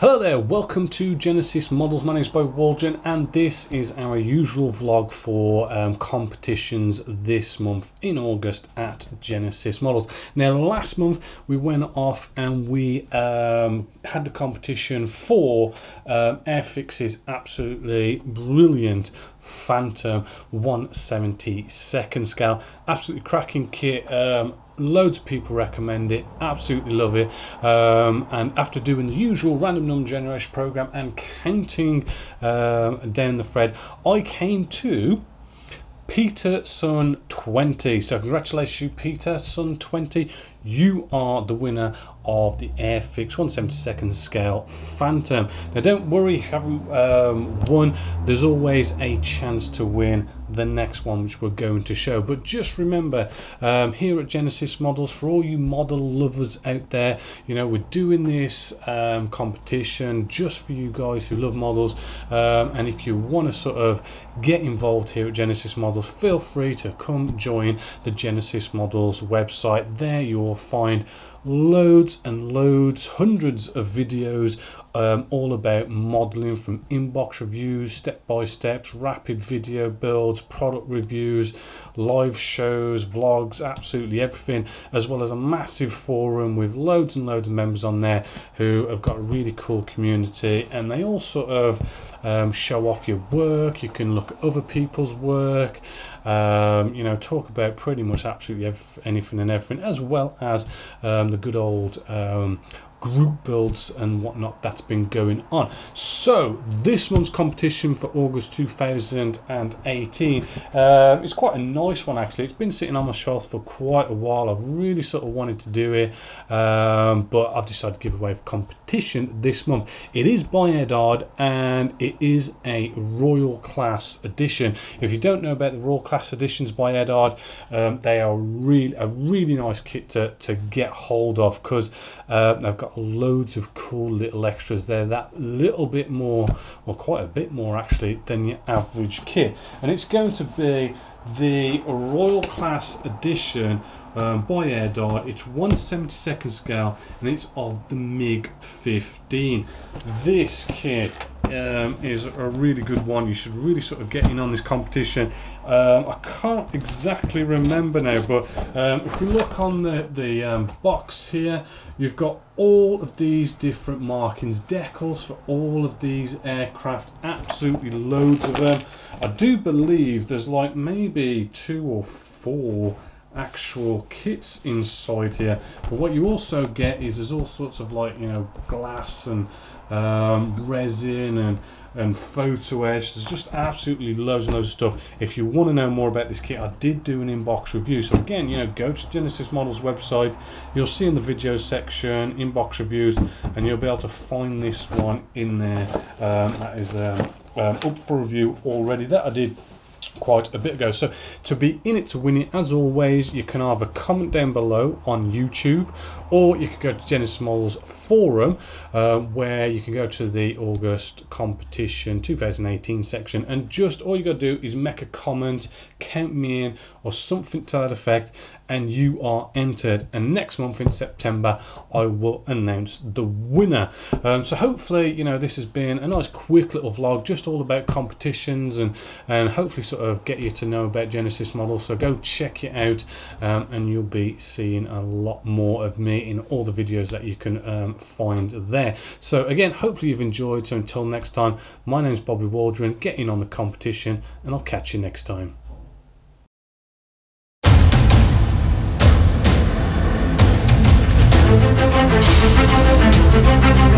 Hello there, welcome to Genessis Models. My name is Bobby Waldron and this is our usual vlog for competitions this month in August at Genessis Models. Now last month we went off and we had the competition for Airfix's absolutely brilliant Phantom 1/72nd scale. Absolutely cracking kit. Loads of people recommend it, absolutely love it, and after doing the usual random number generation program and counting down the thread, I came to Peter Sun 20. So congratulations Peter Sun 20, you are the winner of the Airfix 1/72nd scale Phantom. Now don't worry if you haven't won, there's always a chance to win the next one which we're going to show. But just remember, here at Genessis Models, for all you model lovers out there, you know, we're doing this competition just for you guys who love models, and if you want to sort of get involved here at Genessis Models, feel free to come join the Genessis Models website. There you will find loads and loads, hundreds of videos all about modeling, from inbox reviews, step-by-steps, rapid video builds, product reviews, live shows, vlogs, absolutely everything, as well as a massive forum with loads and loads of members on there who have got a really cool community, and they all sort of show off your work. You can look at other people's work, you know, talk about pretty much absolutely anything and everything, as well as the good old group builds and whatnot that's been going on. So this month's competition for August 2018 is quite a nice one actually. It's been sitting on my shelf for quite a while. I've really sort of wanted to do it, but I've decided to give away a competition this month. It is by Eddard and it is a Royal Class edition. If you don't know about the Royal Class editions by Eddard, they are a really nice kit to get hold of, because they've got loads of cool little extras there, that little bit more, or quite a bit more actually, than your average kit. And it's going to be the Royal Class edition by Eddard. It's 1/72nd scale and it's of the MiG 15. This kit is a really good one. You should really sort of get in on this competition. I can't exactly remember now, but if we look on the box here, you've got all of these different markings, decals for all of these aircraft, absolutely loads of them. I do believe there's like maybe 2 or 4 actual kits inside here, but what you also get is there's all sorts of, like, you know, glass and resin and photo etch. There's just absolutely loads and loads of stuff. If you want to know more about this kit, I did do an inbox review, so again, you know, go to Genessis Models website, you'll see in the videos section inbox reviews, and you'll be able to find this one in there. That is up for review already, that I did quite a bit ago. So to be in it to win it, as always, you can either comment down below on YouTube, or you can go to Genessis Models forum, where you can go to the August competition 2018 section, and just all you got to do is make a comment, count me in or something to that effect, and you are entered. And next month in September I will announce the winner. So hopefully, you know, this has been a nice quick little vlog just all about competitions, and hopefully sort of get you to know about Genessis Models. So go check it out, and you'll be seeing a lot more of me in all the videos that you can find there. So again, hopefully you've enjoyed. So until next time, my name is Bobby Waldron. Get in on the competition and I'll catch you next time. Thank you.